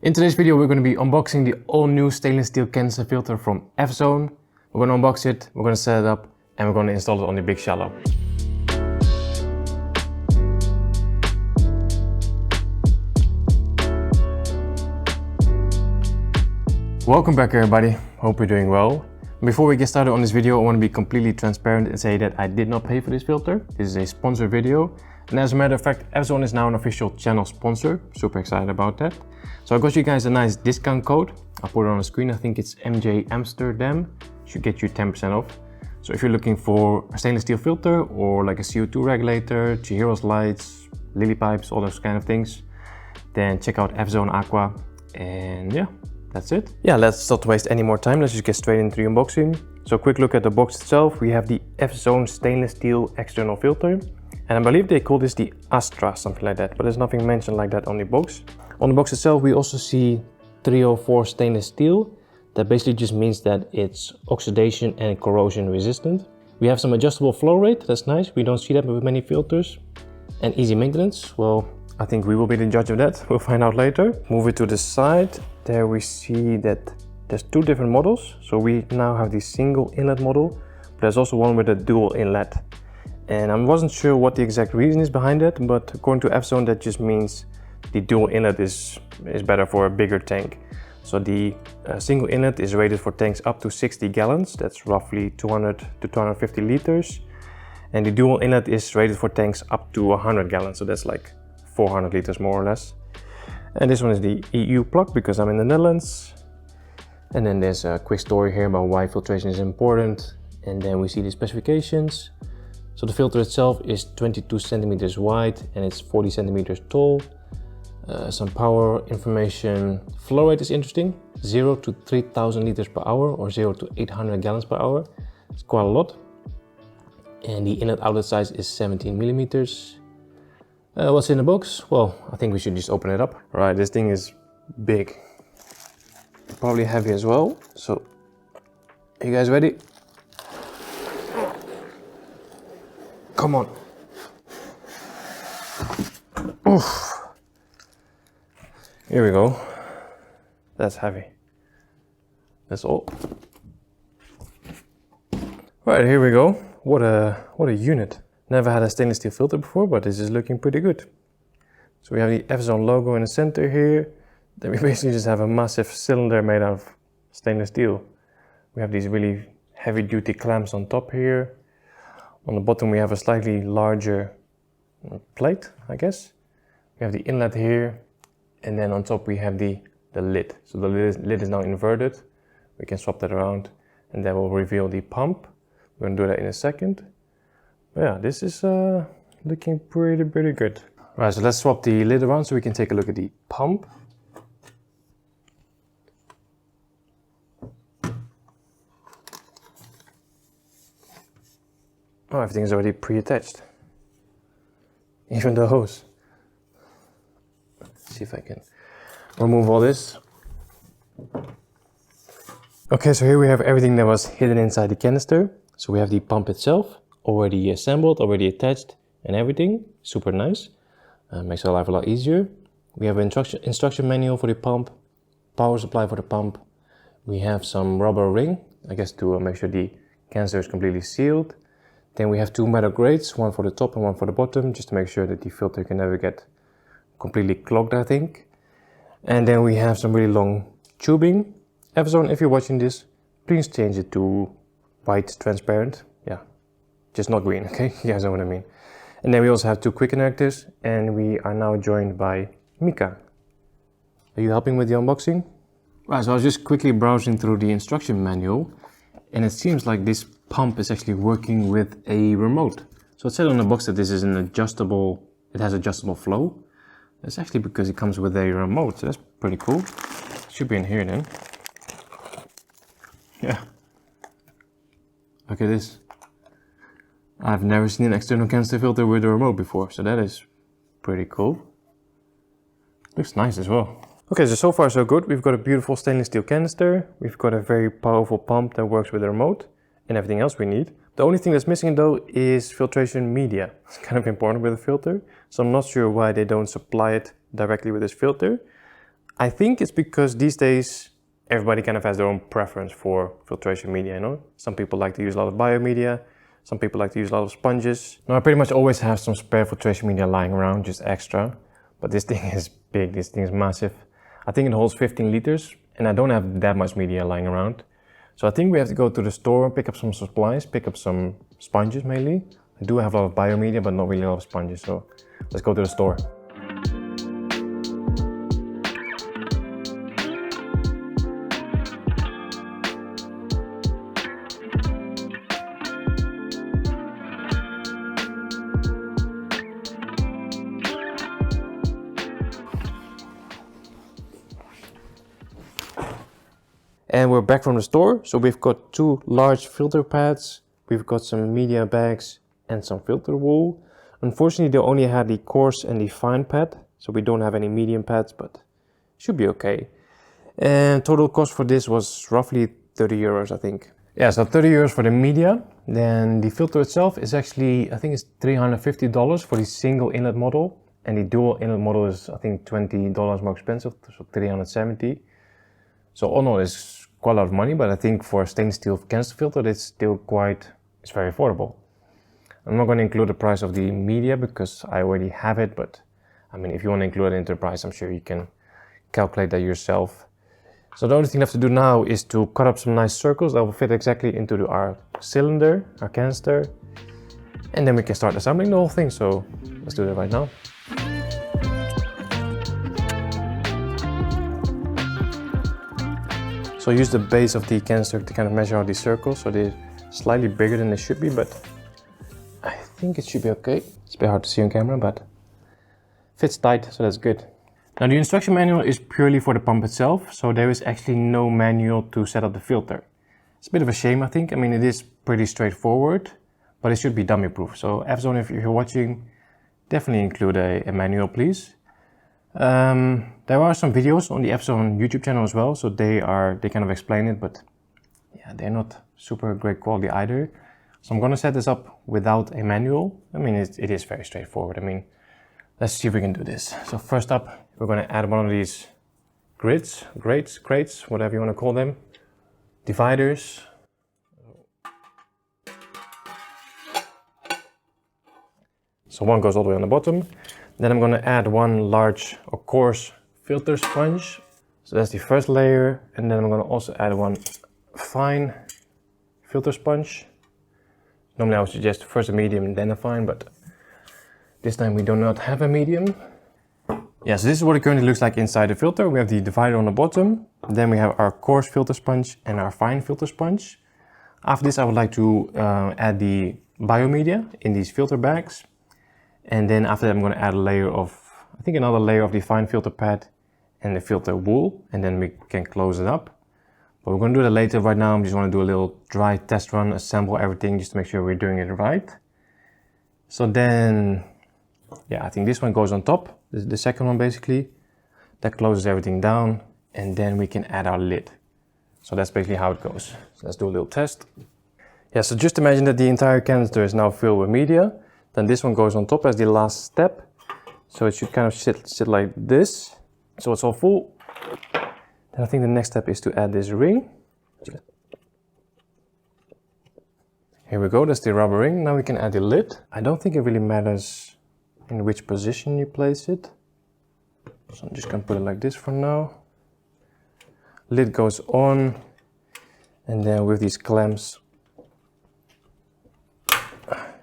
In today's video we're going to be unboxing the all new stainless steel canister filter from Fzone. We're going to unbox it, we're going to set it up and we're going to install it on the big shallow. Welcome back everybody, hope you're doing well. Before we get started on this video, I want to be completely transparent and say that I did not pay for this filter. This is a sponsored video. And as a matter of fact, Fzone is now an official channel sponsor. Super excited about that. So I got you guys a nice discount code. I'll put it on the screen. I think it's MJ Amsterdam. Should get you 10% off. So if you're looking for a stainless steel filter or like a CO2 regulator, Chihiro's lights, lily pipes, all those kind of things, then check out Fzone Aqua. And yeah, that's it. Yeah, let's not waste any more time. Let's just get straight into the unboxing. So a quick look at the box itself. We have the Fzone stainless steel external filter. And I believe they call this the Astra, something like that, but there's nothing mentioned like that on the box. On the box itself, we also see 304 stainless steel. That basically just means that it's oxidation and corrosion resistant. We have some adjustable flow rate, that's nice. We don't see that with many filters. And easy maintenance, well, I think we will be the judge of that. We'll find out later. Move it to the side. There we see that there's two different models. So we now have the single inlet model, but there's also one with a dual inlet. And I wasn't sure what the exact reason is behind that, but according to Fzone, that just means the dual inlet is better for a bigger tank. So the single inlet is rated for tanks up to 60 gallons. That's roughly 200 to 250 liters. And the dual inlet is rated for tanks up to 100 gallons. So that's like 400 liters more or less. And this one is the EU plug because I'm in the Netherlands. And then there's a quick story here about why filtration is important. And then we see the specifications. So the filter itself is 22 centimeters wide and it's 40 centimeters tall. Some power information. Flow rate is interesting. 0 to 3000 liters per hour or 0 to 800 gallons per hour. It's quite a lot. And the inlet outlet size is 17 millimeters. What's in the box? Well, I think we should just open it up. All right, this thing is big. Probably heavy as well. So, are you guys ready? Come on. Oof. Here we go. That's heavy. That's all. Right, here we go. What a unit. Never had a stainless steel filter before, but this is looking pretty good. So we have the Fzone logo in the center here. Then we basically just have a massive cylinder made out of stainless steel. We have these really heavy duty clamps on top here. On the bottom we have a slightly larger plate, I guess. We have the inlet here. And then on top we have the lid. So the lid is now inverted. We can swap that around and that will reveal the pump. We're gonna do that in a second. But yeah, this is looking pretty good. All right, so let's swap the lid around so we can take a look at the pump. Oh, everything is already pre-attached. Even the hose. Let's see if I can remove all this. Okay, so here we have everything that was hidden inside the canister. So we have the pump itself, already assembled, already attached and everything. Super nice. Makes our life a lot easier. We have an instruction manual for the pump, power supply for the pump. We have some rubber ring, I guess to make sure the canister is completely sealed. Then we have two metal grates, one for the top and one for the bottom, just to make sure that the filter can never get completely clogged, I think. And then we have some really long tubing. Fzone, if you're watching this, please change it to white transparent. Yeah, just not green, okay? You guys know what I mean. And then we also have two quick connectors and we are now joined by Mika. Are you helping with the unboxing? Right, so I was just quickly browsing through the instruction manual and it seems like this pump is actually working with a remote. So it said on the box that this is an adjustable, it has adjustable flow. That's actually because it comes with a remote, so that's pretty cool. It should be in here then. Yeah. Look at this. I've never seen an external canister filter with a remote before, so that is pretty cool. Looks nice as well. Okay, so far so good. We've got a beautiful stainless steel canister. We've got a very powerful pump that works with a remote and everything else we need. The only thing that's missing though is filtration media. It's kind of important with a filter, so I'm not sure why they don't supply it directly with this filter. I think it's because these days everybody kind of has their own preference for filtration media, you know? Some people like to use a lot of biomedia, some people like to use a lot of sponges. Now I pretty much always have some spare filtration media lying around, just extra. But this thing is big, this thing is massive. I think it holds 15 liters and I don't have that much media lying around. So I think we have to go to the store, pick up some supplies, pick up some sponges mainly. I do have a lot of biomedia, but not really a lot of sponges, so let's go to the store. And we're back from the store, so we've got 2 large filter pads, we've got some media bags and some filter wool. Unfortunately they only had the coarse and the fine pad, so we don't have any medium pads, but should be okay. And total cost for this was roughly 30 euros, I think. Yeah, so 30 euros for the media. Then the filter itself is actually, I think it's $350 for the single inlet model, and the dual inlet model is I think $20 more expensive, so 370. So all in all, it's quite a lot of money, but I think for a stainless steel canister filter, it's very affordable. I'm not going to include the price of the media because I already have it, but I mean, if you want to include it into the price, I'm sure you can calculate that yourself. So the only thing left to do now is to cut up some nice circles that will fit exactly into our cylinder, our canister, and then we can start assembling the whole thing. So let's do that right now. So I use the base of the canister to kind of measure out these circles, so they're slightly bigger than they should be, but I think it should be okay. It's a bit hard to see on camera, but fits tight, so that's good. Now the instruction manual is purely for the pump itself, so there is actually no manual to set up the filter. It's a bit of a shame, I think. I mean, it is pretty straightforward, but it should be dummy proof. So Fzone, if you're watching, definitely include a manual, please. There are some videos on the Fzone YouTube channel as well, so they kind of explain it, but yeah, they're not super great quality either. So I'm gonna set this up without a manual. I mean, it is very straightforward. I mean, let's see if we can do this. So first up, we're gonna add one of these grates, whatever you want to call them, dividers. So one goes all the way on the bottom. Then I'm going to add one large or coarse filter sponge. So that's the first layer. And then I'm going to also add one fine filter sponge. Normally I would suggest first a medium and then a fine, but this time we do not have a medium. Yeah, so this is what it currently looks like inside the filter. We have the divider on the bottom. Then we have our coarse filter sponge and our fine filter sponge. After this, I would like to add the biomedia in these filter bags. And then after that, I'm going to add a layer of, I think another layer of the fine filter pad and the filter wool, and then we can close it up. But we're going to do that later. Right now, I just want to do a little dry test run, assemble everything just to make sure we're doing it right. So then, yeah, I think this one goes on top, the second one basically. That closes everything down, and then we can add our lid. So that's basically how it goes. So let's do a little test. Yeah, so just imagine that the entire canister is now filled with media. Then this one goes on top as the last step. So it should kind of sit like this. So it's all full. Then I think the next step is to add this ring. Here we go, that's the rubber ring. Now we can add the lid. I don't think it really matters in which position you place it. So I'm just gonna put it like this for now. Lid goes on. And then with these clamps,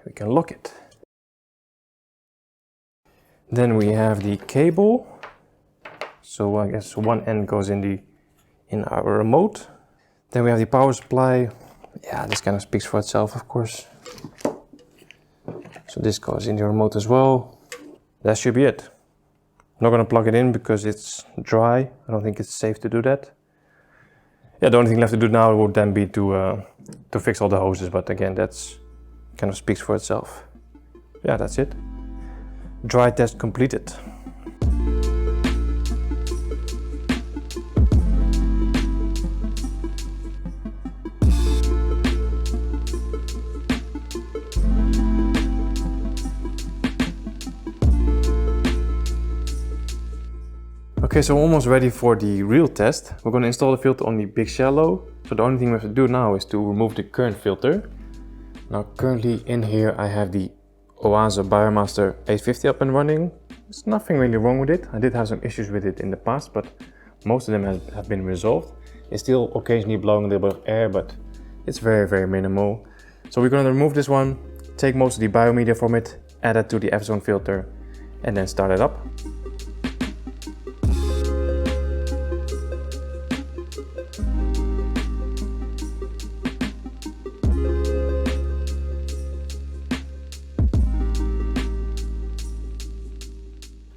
we can lock it. Then we have the cable. So I guess one end goes in our remote. Then we have the power supply. Yeah, this kind of speaks for itself, of course. So this goes in the remote as well. That should be it. I'm not going to plug it in because it's dry. I don't think it's safe to do that. Yeah, the only thing left to do now would then be to fix all the hoses, but again, that's kind of speaks for itself. Yeah, that's it. Dry test completed. Okay, Okay, so we're almost ready for the real test. We're going to install the filter on the big shallow. So the only thing we have to do now is to remove the current filter. Now currently in here I have the Oase Biomaster 850 up and running. There's nothing really wrong with it. I did have some issues with it in the past, but most of them have been resolved. It's still occasionally blowing a little bit of air, but it's very minimal. So we're going to remove this one, take most of the biomedia from it, add it to the Fzone filter, and then start it up.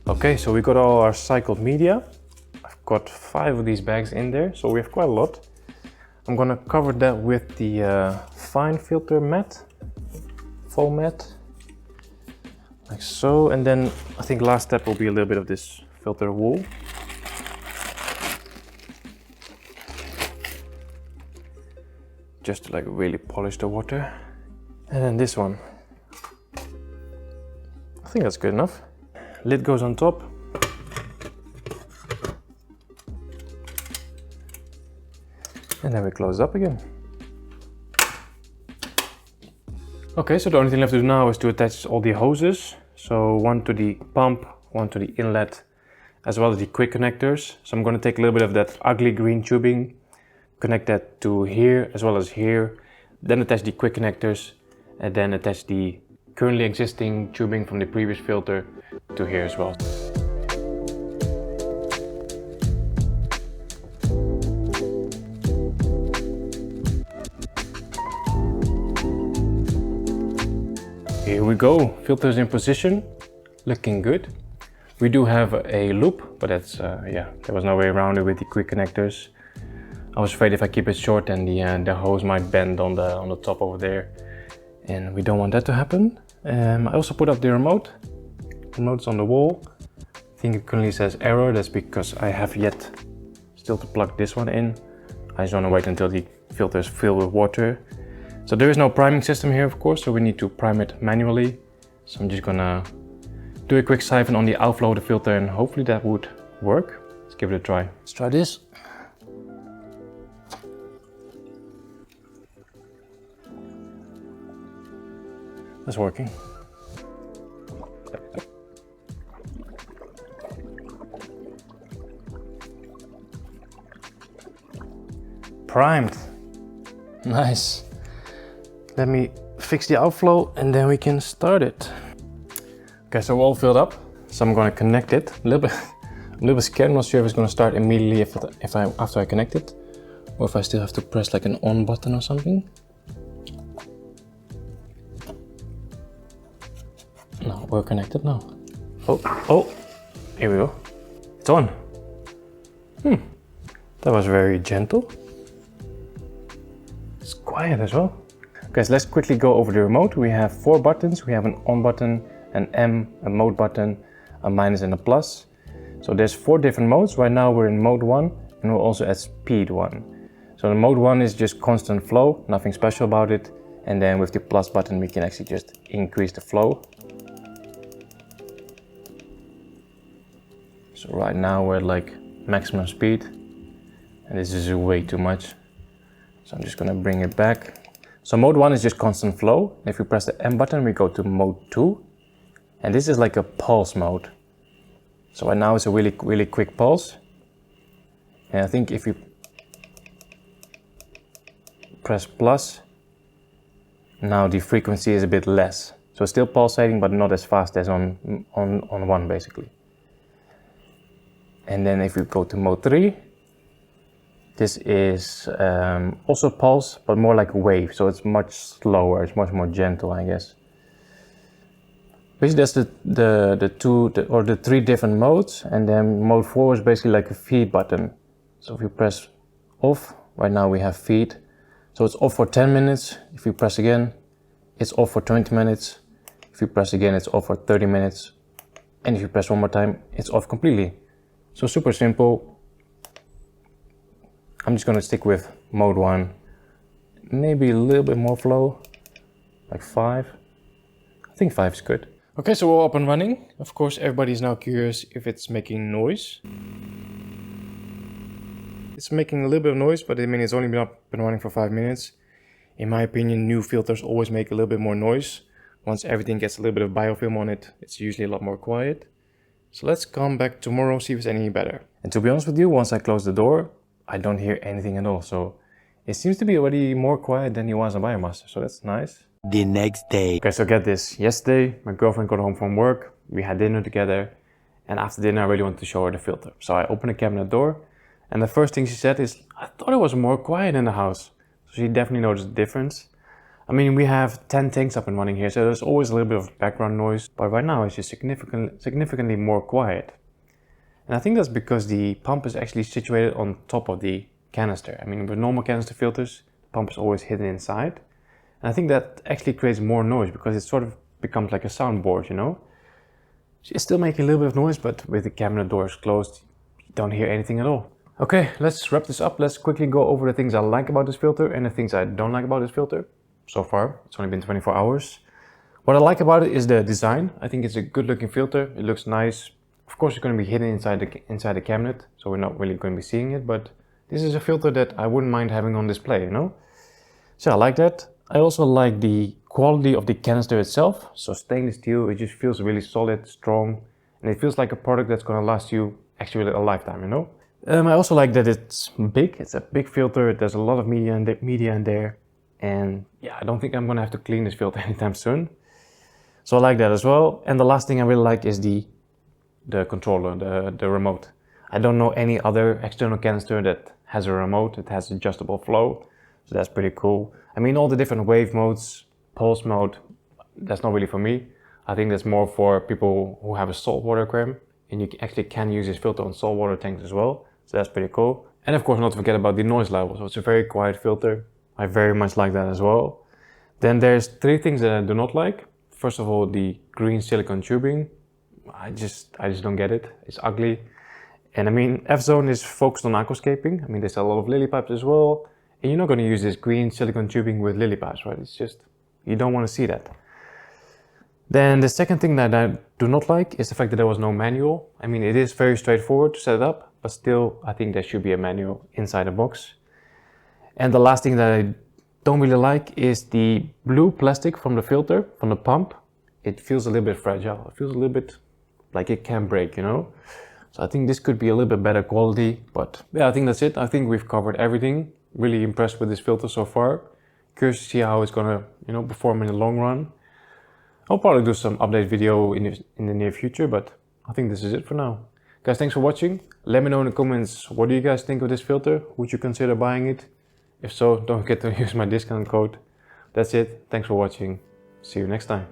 Okay, so we got all our cycled media. I've got 5 of these bags in there, so we have quite a lot. I'm gonna cover that with the fine filter mat, foam mat, like so. And then I think last step will be a little bit of this filter wool. Just to like really polish the water. And then this one. I think that's good enough. Lid goes on top. And then we close it up again. Okay, so the only thing left to do now is to attach all the hoses. So one to the pump, one to the inlet, as well as the quick connectors. So I'm going to take a little bit of that ugly green tubing, connect that to here as well as here, then attach the quick connectors, and then attach the currently existing tubing from the previous filter to here as well. Here we go, filters in position, looking good. We do have a loop, but that's, yeah, there was no way around it with the quick connectors. I was afraid if I keep it short then the hose might bend on the top over there. And we don't want that to happen. I also put up the remote. The remote's on the wall. I think it currently says error. That's because I have yet still to plug this one in. I just want to wait until the filter is filled with water. So there is no priming system here, of course, so we need to prime it manually. So I'm just gonna do a quick siphon on the outflow of the filter and hopefully that would work. Let's give it a try. Let's try this. That's working. Primed. Nice. Let me fix the outflow and then we can start it. Okay, so we're all filled up. So I'm going to connect it. I'm a little bit scared. I'm not sure if it's going to start immediately after I connect it, or if I still have to press like an on button or something. No, we're connected now. Oh, here we go. It's on. That was very gentle. It's quiet as well. Okay, so let's quickly go over the remote. We have 4 buttons. We have an on button, an M, a mode button, a minus and a plus. So there's 4 different modes. Right now we're in mode 1 and we're also at speed 1. So the mode 1 is just constant flow, nothing special about it. And then with the plus button we can actually just increase the flow. So right now we're at like maximum speed and this is way too much. So I'm just gonna bring it back. So mode 1 is just constant flow. If we press the M button, we go to mode 2. And this is like a pulse mode. So right now it's a really quick pulse. And I think if you press plus, now the frequency is a bit less. So it's still pulsating, but not as fast as on 1 basically. And then if we go to mode 3, this is also pulse, but more like a wave. So it's much slower, it's much more gentle, I guess. Basically that's the 3 different modes. And then mode 4 is basically like a feed button. So if you press off, right now we have feed. So it's off for 10 minutes. If you press again, it's off for 20 minutes. If you press again, it's off for 30 minutes. And if you press one more time, it's off completely. So super simple. I'm just gonna stick with mode 1. Maybe a little bit more flow, like 5. I think 5 is good. Okay, so we're up and running. Of course, everybody's now curious if it's making noise. It's making a little bit of noise, but I mean, it's only been running for 5 minutes. In my opinion, new filters always make a little bit more noise. Once everything gets a little bit of biofilm on it, it's usually a lot more quiet. So let's come back tomorrow, see if it's any better. And to be honest with you, once I close the door, I don't hear anything at all. So it seems to be already more quiet than it was on Biomaster, so that's nice. The next day. Okay, so get this. Yesterday, my girlfriend got home from work, we had dinner together, and after dinner I really wanted to show her the filter. So I opened the cabinet door, and the first thing she said is, I thought it was more quiet in the house. So she definitely noticed the difference. I mean, we have 10 tanks up and running here, so there's always a little bit of background noise, but right now it's just significantly more quiet. And I think that's because the pump is actually situated on top of the canister. I mean, with normal canister filters, the pump is always hidden inside. And I think that actually creates more noise because it sort of becomes like a soundboard, you know? It's still making a little bit of noise, but with the cabinet doors closed, you don't hear anything at all. Okay, let's wrap this up. Let's quickly go over the things I like about this filter and the things I don't like about this filter. So far, it's only been 24 hours. What I like about it is the design. I think it's a good looking filter. It looks nice. Of course, it's going to be hidden inside the cabinet, so we're not really going to be seeing it, but this is a filter that I wouldn't mind having on display, you know? So I like that. I also like the quality of the canister itself. So stainless steel, it just feels really solid, strong, and it feels like a product that's going to last you actually a lifetime, you know? I also like that it's big. It's a big filter. There's a lot of media in there. And yeah, I don't think I'm going to have to clean this filter anytime soon. So I like that as well. And the last thing I really like is the controller, the remote. I don't know any other external canister that has a remote. It has adjustable flow. So that's pretty cool. I mean, all the different wave modes, pulse mode, that's not really for me. I think that's more for people who have a saltwater aquarium, and you actually can use this filter on saltwater tanks as well. So that's pretty cool. And of course, not to forget about the noise level. So it's a very quiet filter. I very much like that as well. Then there's 3 things that I do not like. First of all, the green silicone tubing. I just don't get it. It's ugly. And I mean, Fzone is focused on aquascaping. I mean, they sell a lot of lily pipes as well. And you're not going to use this green silicone tubing with lily pipes, right? It's just, you don't want to see that. Then the second thing that I do not like is the fact that there was no manual. I mean, it is very straightforward to set it up, but still, I think there should be a manual inside the box. And the last thing that I don't really like is the blue plastic from the filter, from the pump. It feels a little bit fragile. It feels a little bit like it can break, you know? So I think this could be a little bit better quality, but yeah, I think that's it. I think we've covered everything. Really impressed with this filter so far. Curious to see how it's gonna, you know, perform in the long run. I'll probably do some update video in the near future, but I think this is it for now. Guys, thanks for watching. Let me know in the comments, what do you guys think of this filter? Would you consider buying it? If so, don't forget to use my discount code. That's it. Thanks for watching. See you next time.